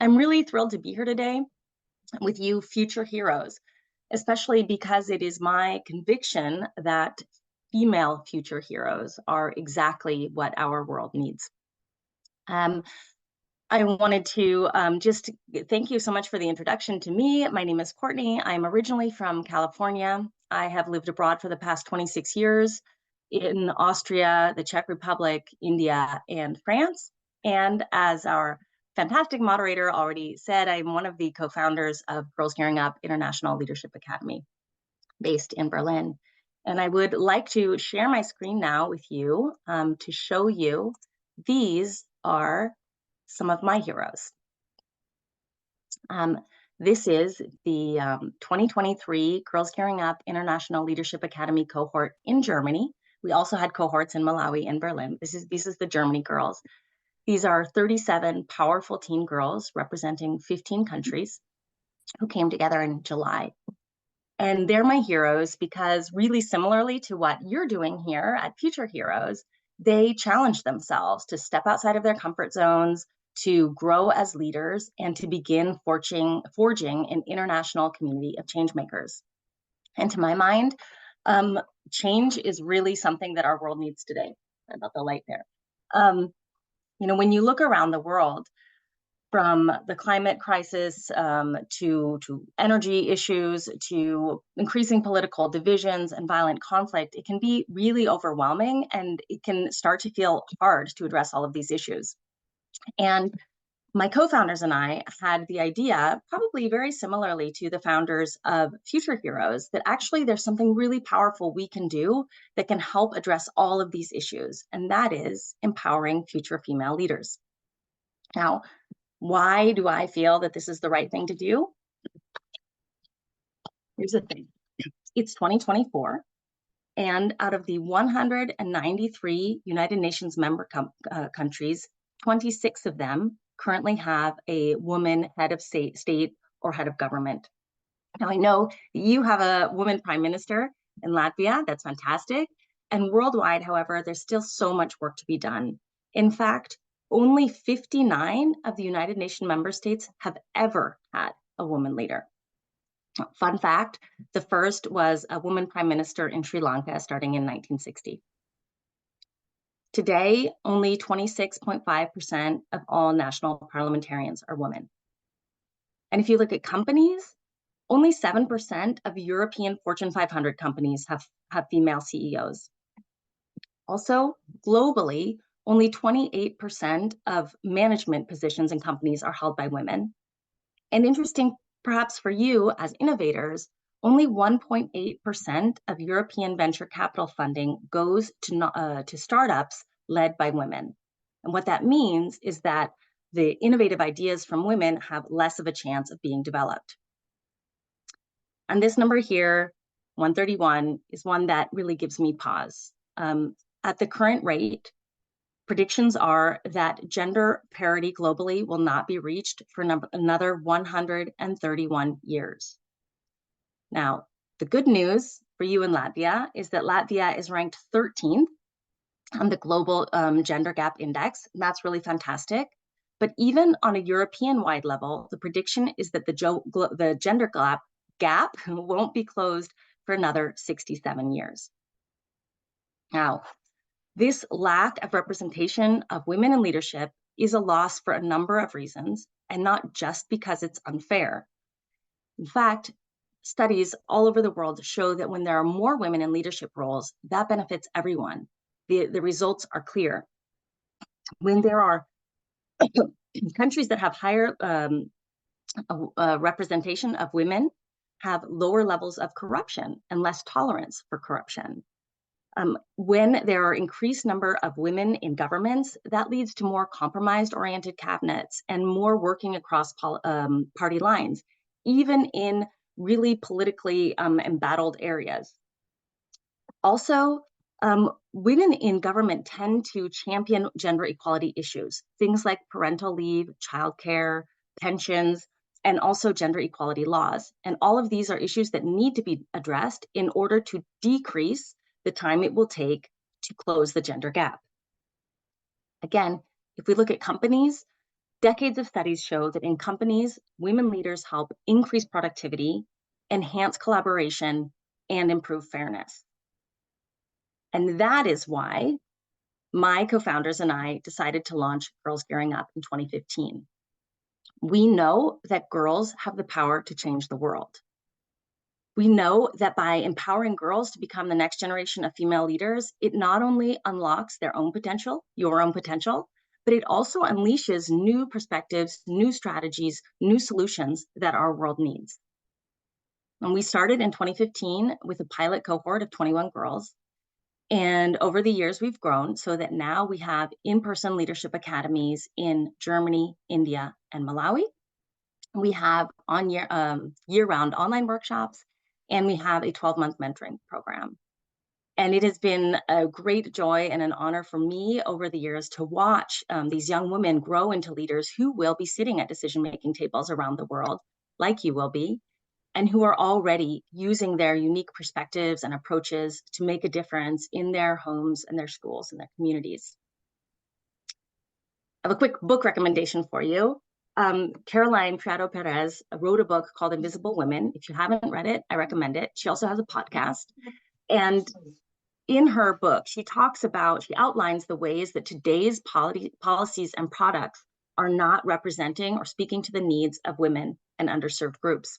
I'm really thrilled to be here today with you, future heroes, especially because it is my conviction that female future heroes are exactly what our world needs. Um, I wanted to just thank you so much for the introduction to me. My name is Courtney. I'm originally from California. I have lived abroad for the past 26 years in Austria, the Czech Republic, India, and France. And as our fantastic moderator already said, I'm one of the co-founders of Girls Gearing Up International Leadership Academy based in Berlin. And I would like to share my screen now with you to show you these are some of my heroes. This is the 2023 Girls Gearing Up International Leadership Academy cohort in Germany. We also had cohorts in Malawi and Berlin. This is the Germany girls. These are 37 powerful teen girls representing 15 countries who came together in July. And they're my heroes because, really similarly to what you're doing here at Future Heroes, they challenge themselves to step outside of their comfort zones, to grow as leaders, and to begin forging an international community of change makers. And to my mind, change is really something that our world needs today. Sorry about the light there. When you look around the world, from the climate crisis to energy issues, to increasing political divisions and violent conflict, it can be really overwhelming, and it can start to feel hard to address all of these issues. And my co-founders and I had the idea, probably very similarly to the founders of Future Heroes, that actually there's something really powerful we can do that can help address all of these issues, and that is empowering future female leaders. Now, why do I feel that this is the right thing to do? Here's the thing. It's 2024, and out of the 193 United Nations member countries, 26 of them currently have a woman head of state or head of government. Now, I know you have a woman prime minister in Latvia. That's fantastic. And worldwide, however, there's still so much work to be done. In fact, only 59 of the United Nations member states have ever had a woman leader. Fun fact, the first was a woman prime minister in Sri Lanka starting in 1960. Today, only 26.5% of all national parliamentarians are women. And if you look at companies, only 7% of European Fortune 500 companies have female CEOs. Also, globally, only 28% of management positions in companies are held by women. And interesting, perhaps for you as innovators, only 1.8% of European venture capital funding goes to startups led by women. And what that means is that the innovative ideas from women have less of a chance of being developed. And this number here, 131, is one that really gives me pause. At the current rate, predictions are that gender parity globally will not be reached for another 131 years. Now, the good news for you in Latvia is that Latvia is ranked 13th on the global gender gap index. That's really fantastic. But even on a European-wide level, the prediction is that the gender gap won't be closed for another 67 years. Now, this lack of representation of women in leadership is a loss for a number of reasons, and not just because it's unfair. In fact, studies all over the world show that when there are more women in leadership roles, that benefits everyone. The results are clear. When there are countries that have higher representation of women, have lower levels of corruption and less tolerance for corruption. When there are increased number of women in governments, that leads to more compromise-oriented cabinets and more working across party lines, even in really politically embattled areas. Also, women in government tend to champion gender equality issues, things like parental leave, childcare, pensions, and also gender equality laws. And all of these are issues that need to be addressed in order to decrease the time it will take to close the gender gap. Again, if we look at companies, Decades of studies show that in companies, women leaders help increase productivity, enhance collaboration, and improve fairness. And that is why my co-founders and I decided to launch Girls Gearing Up in 2015. We know that girls have the power to change the world. We know that by empowering girls to become the next generation of female leaders, it not only unlocks their own potential, your own potential, but it also unleashes new perspectives, new strategies, new solutions that our world needs. And we started in 2015 with a pilot cohort of 21 girls. And over the years, we've grown so that now we have in-person leadership academies in Germany, India, and Malawi. We have on year-round online workshops, and we have a 12-month mentoring program. And it has been a great joy and an honor for me over the years to watch these young women grow into leaders who will be sitting at decision-making tables around the world, like you will be, and who are already using their unique perspectives and approaches to make a difference in their homes and their schools and their communities. I have a quick book recommendation for you. Caroline Prado Perez wrote a book called Invisible Women. If you haven't read it, I recommend it. She also has a podcast. And in her book, she outlines the ways that today's policies and products are not representing or speaking to the needs of women and underserved groups.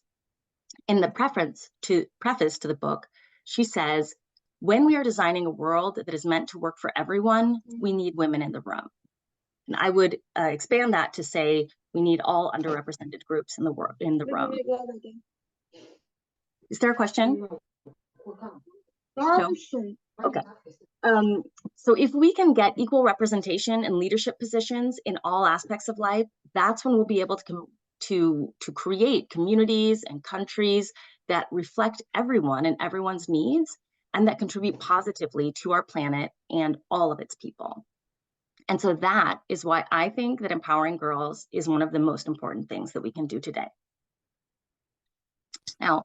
In the preface to the book, she says, when we are designing a world that is meant to work for everyone, we need women in the room. And I would expand that to say we need all underrepresented groups in the room. Is there a question? No? Okay. So if we can get equal representation in leadership positions in all aspects of life, that's when we'll be able to create communities and countries that reflect everyone and everyone's needs and that contribute positively to our planet and all of its people. And so that is why I think that empowering girls is one of the most important things that we can do today. Now,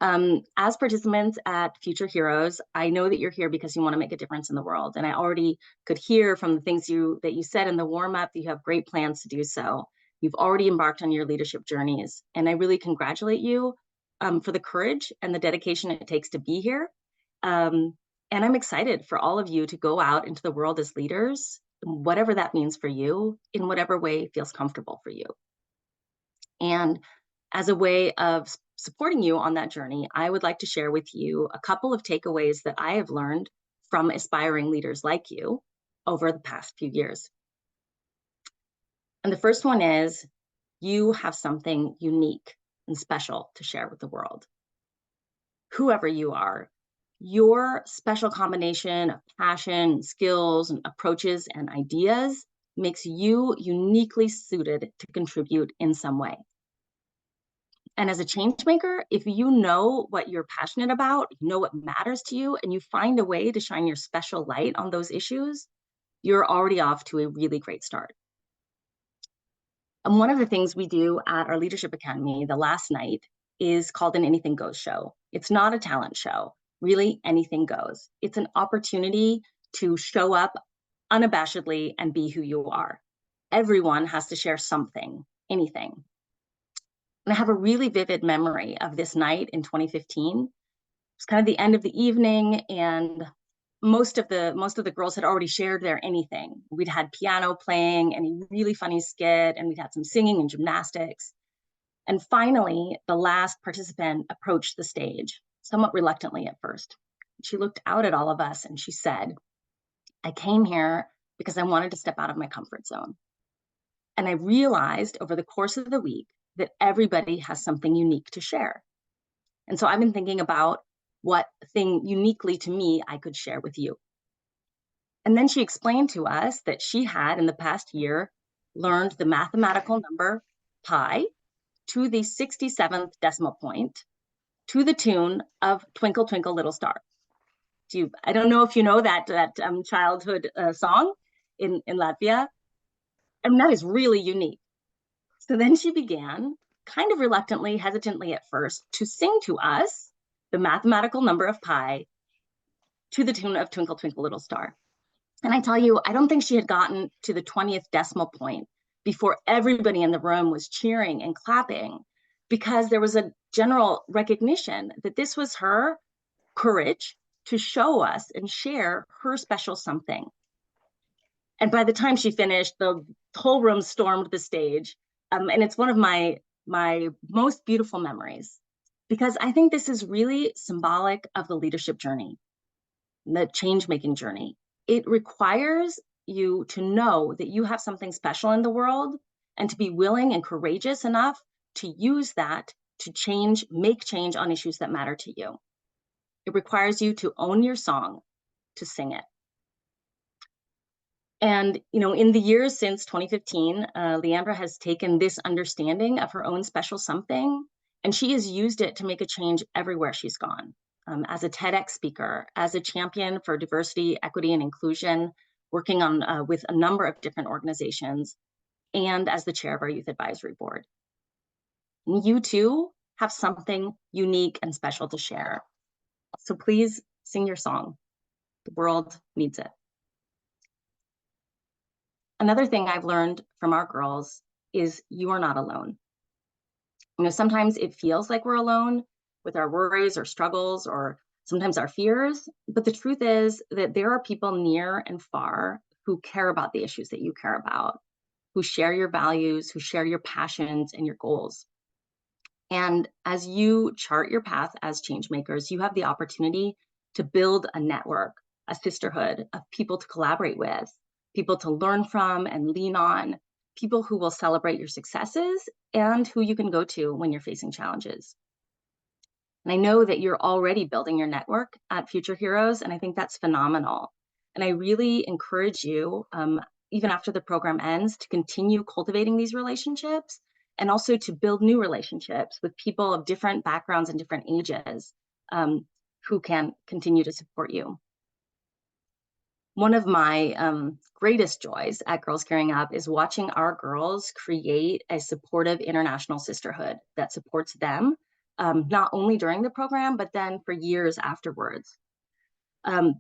as participants at Future Heroes, I know that you're here because you want to make a difference in the world. And I already could hear from the things that you said in the warm-up that you have great plans to do so. You've already embarked on your leadership journeys. And I really congratulate you for the courage and the dedication it takes to be here. And I'm excited for all of you to go out into the world as leaders, whatever that means for you, in whatever way feels comfortable for you. And as a way of supporting you on that journey, I would like to share with you a couple of takeaways that I have learned from aspiring leaders like you over the past few years. And the first one is, you have something unique and special to share with the world. Whoever you are, your special combination of passion, skills, and approaches and ideas makes you uniquely suited to contribute in some way. And as a change maker, if you know what you're passionate about, you know what matters to you, and you find a way to shine your special light on those issues, you're already off to a really great start. And one of the things we do at our Leadership Academy, the last night, is called an Anything Goes show. It's not a talent show. Really, anything goes. It's an opportunity to show up unabashedly and be who you are. Everyone has to share something, anything. And I have a really vivid memory of this night in 2015. It's kind of the end of the evening, and most of the girls had already shared their anything. We'd had piano playing and a really funny skit, and we'd had some singing and gymnastics. And finally, the last participant approached the stage, somewhat reluctantly at first. She looked out at all of us and she said, I came here because I wanted to step out of my comfort zone. And I realized over the course of the week that everybody has something unique to share. And so I've been thinking about what thing uniquely to me I could share with you. And then she explained to us that she had in the past year learned the mathematical number pi to the 67th decimal point to the tune of Twinkle, Twinkle, Little Star. I don't know if you know that childhood song in Latvia. I mean, that is really unique. So then she began, kind of reluctantly, hesitantly at first, to sing to us the mathematical number of pi to the tune of Twinkle, Twinkle, Little Star. And I tell you, I don't think she had gotten to the 20th decimal point before everybody in the room was cheering and clapping, because there was a general recognition that this was her courage to show us and share her special something. And by the time she finished, the whole room stormed the stage. And it's one of my most beautiful memories, because I think this is really symbolic of the leadership journey, the change-making journey. It requires you to know that you have something special in the world, and to be willing and courageous enough to use that to make change on issues that matter to you. It requires you to own your song, to sing it. And, in the years since 2015, Leandra has taken this understanding of her own special something, and she has used it to make a change everywhere she's gone. As a TEDx speaker, as a champion for diversity, equity, and inclusion, working on with a number of different organizations, and as the chair of our Youth Advisory Board. And you too have something unique and special to share. So please sing your song. The world needs it. Another thing I've learned from our girls is you are not alone. Sometimes it feels like we're alone with our worries or struggles, or sometimes our fears, but the truth is that there are people near and far who care about the issues that you care about, who share your values, who share your passions and your goals. And as you chart your path as change makers, you have the opportunity to build a network, a sisterhood of people to collaborate with, people to learn from and lean on, people who will celebrate your successes and who you can go to when you're facing challenges. And I know that you're already building your network at Future Heroes, and I think that's phenomenal. And I really encourage you, even after the program ends, to continue cultivating these relationships, and also to build new relationships with people of different backgrounds and different ages who can continue to support you. One of my greatest joys at Girls Gearing Up is watching our girls create a supportive international sisterhood that supports them, not only during the program, but then for years afterwards. And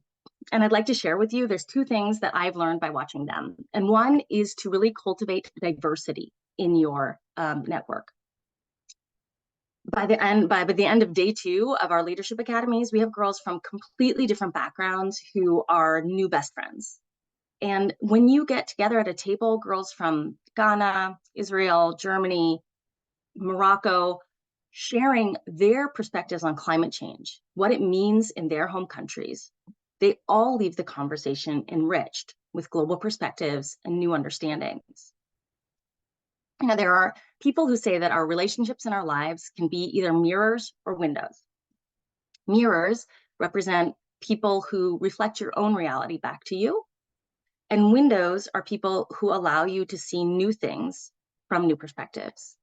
I'd like to share with you, there's two things that I've learned by watching them. And one is to really cultivate diversity in your network. By the end of day 2 of our leadership academies, we have girls from completely different backgrounds who are new best friends. And when you get together at a table, girls from Ghana, Israel, Germany, Morocco, sharing their perspectives on climate change, what it means in their home countries, they all leave the conversation enriched with global perspectives and new understandings. Now, there are people who say that our relationships in our lives can be either mirrors or windows. Mirrors represent people who reflect your own reality back to you, and windows are people who allow you to see new things from new perspectives.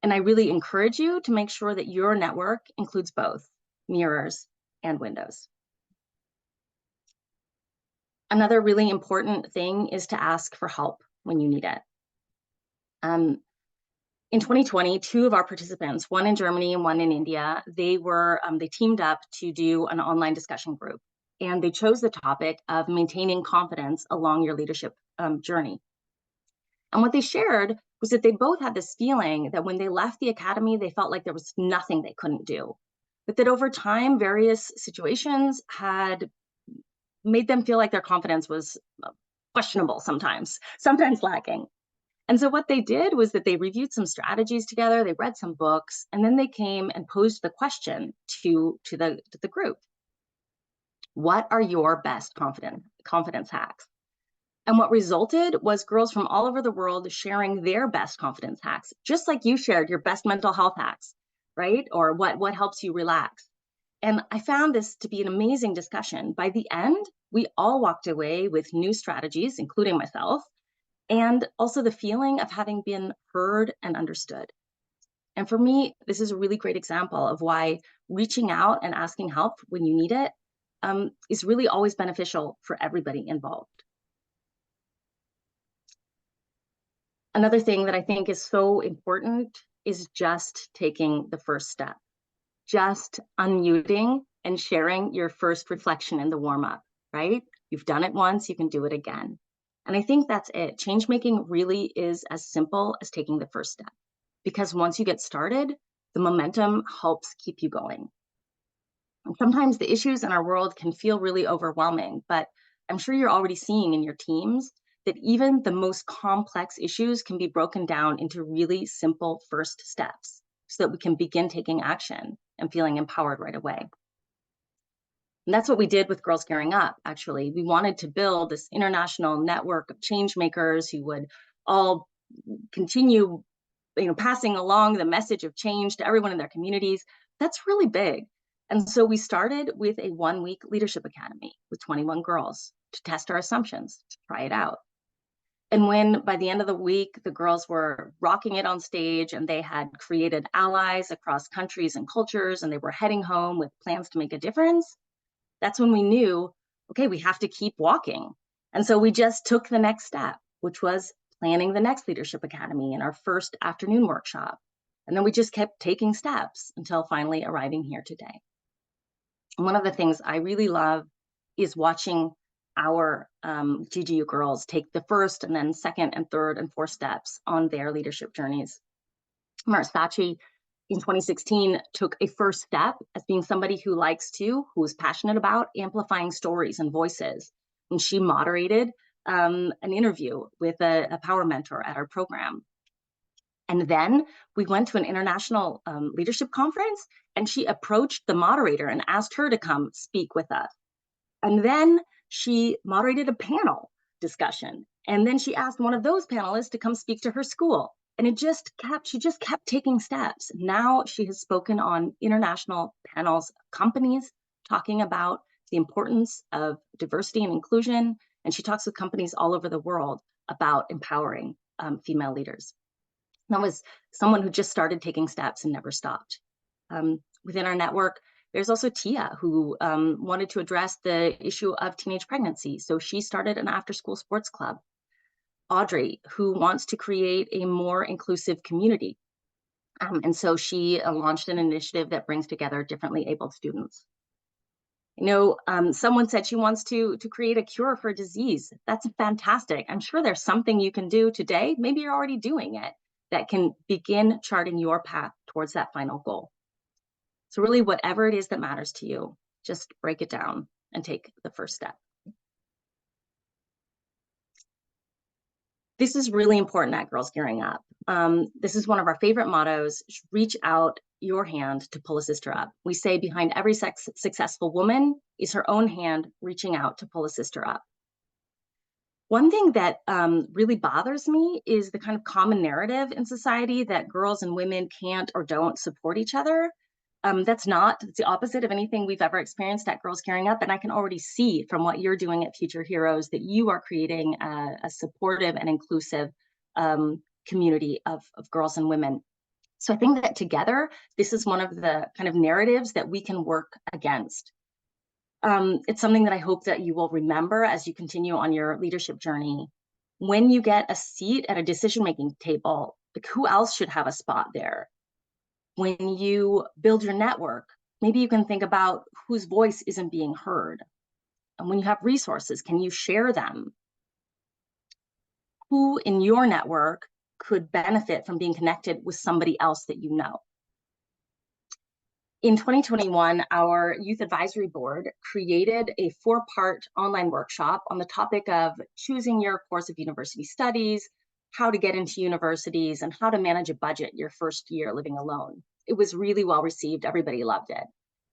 And I really encourage you to make sure that your network includes both mirrors and windows. Another really important thing is to ask for help when you need it. In 2020, 2 of our participants, one in Germany and one in India, they teamed up to do an online discussion group, and they chose the topic of maintaining confidence along your leadership journey. And what they shared was that they both had this feeling that when they left the academy, they felt like there was nothing they couldn't do, but that over time, various situations had made them feel like their confidence was questionable sometimes lacking. And so what they did was that they reviewed some strategies together, they read some books, and then they came and posed the question to the group. What are your best confidence hacks? And what resulted was girls from all over the world sharing their best confidence hacks, just like you shared your best mental health hacks, right? Or what helps you relax. And I found this to be an amazing discussion. By the end, we all walked away with new strategies, including myself, and also the feeling of having been heard and understood. And for me, this is a really great example of why reaching out and asking help when you need it is really always beneficial for everybody involved. Another thing that I think is so important is just taking the first step, just unmuting and sharing your first reflection in the warm-up, right? You've done it once, you can do it again. And I think that's it. Change making really is as simple as taking the first step, because once you get started, the momentum helps keep you going. And sometimes the issues in our world can feel really overwhelming, but I'm sure you're already seeing in your teams that even the most complex issues can be broken down into really simple first steps so that we can begin taking action and feeling empowered right away. And that's what we did with Girls Gearing Up, actually. We wanted to build this international network of change makers who would all continue, passing along the message of change to everyone in their communities. That's really big. And so we started with a 1-week leadership academy with 21 girls to test our assumptions, to try it out. And when by the end of the week, the girls were rocking it on stage and they had created allies across countries and cultures, and they were heading home with plans to make a difference, that's when we knew, okay, we have to keep walking. And so we just took the next step, which was planning the next Leadership Academy in our first afternoon workshop. And then we just kept taking steps until finally arriving here today. And one of the things I really love is watching our GGU girls take the first and then second and third and fourth steps on their leadership journeys. Marisachi in 2016 took a first step as being somebody who is passionate about amplifying stories and voices. And she moderated an interview with a power mentor at our program. And then we went to an international leadership conference, and she approached the moderator and asked her to come speak with us. And then she moderated a panel discussion. And then she asked one of those panelists to come speak to her school. And she just kept taking steps. Now she has spoken on international panels of companies talking about the importance of diversity and inclusion. And she talks with companies all over the world about empowering female leaders. That was someone who just started taking steps and never stopped. Within our network, there's also Tia, who wanted to address the issue of teenage pregnancy. So she started an after-school sports club. Audrey, who wants to create a more inclusive community. And so she launched an initiative that brings together differently abled students. Someone said she wants to create a cure for a disease. That's fantastic. I'm sure there's something you can do today. Maybe you're already doing it that can begin charting your path towards that final goal. So really, whatever it is that matters to you, just break it down and take the first step. This is really important at Girls Gearing Up. This is one of our favorite mottos: reach out your hand to pull a sister up. We say behind every successful woman is her own hand reaching out to pull a sister up. One thing that really bothers me is the kind of common narrative in society that girls and women can't or don't support each other. It's the opposite of anything we've ever experienced at Girls Gearing Up. And I can already see from what you're doing at Future Heroes that you are creating a supportive and inclusive community of girls and women. So I think that together, this is one of the kind of narratives that we can work against. It's something that I hope that you will remember as you continue on your leadership journey. When you get a seat at a decision-making table, like, who else should have a spot there? When you build your network, maybe you can think about whose voice isn't being heard. And when you have resources, can you share them? Who in your network could benefit from being connected with somebody else that you know? In 2021, our Youth Advisory Board created a 4-part online workshop on the topic of choosing your course of university studies, how to get into universities, and how to manage a budget your first year living alone. It was really well received. Everybody loved it.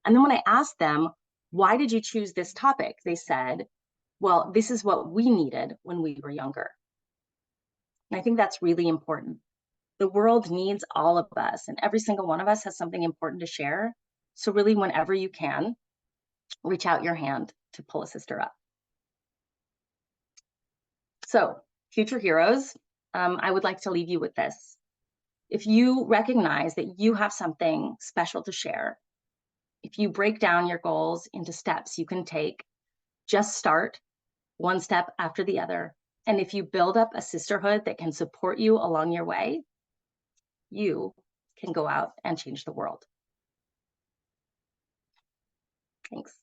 And then when I asked them, why did you choose this topic? They said, well, this is what we needed when we were younger. And I think that's really important. The world needs all of us, and every single one of us has something important to share. So really, whenever you can, reach out your hand to pull a sister up. So, Future Heroes, I would like to leave you with this. If you recognize that you have something special to share, if you break down your goals into steps you can take, just start one step after the other. And if you build up a sisterhood that can support you along your way, you can go out and change the world. Thanks.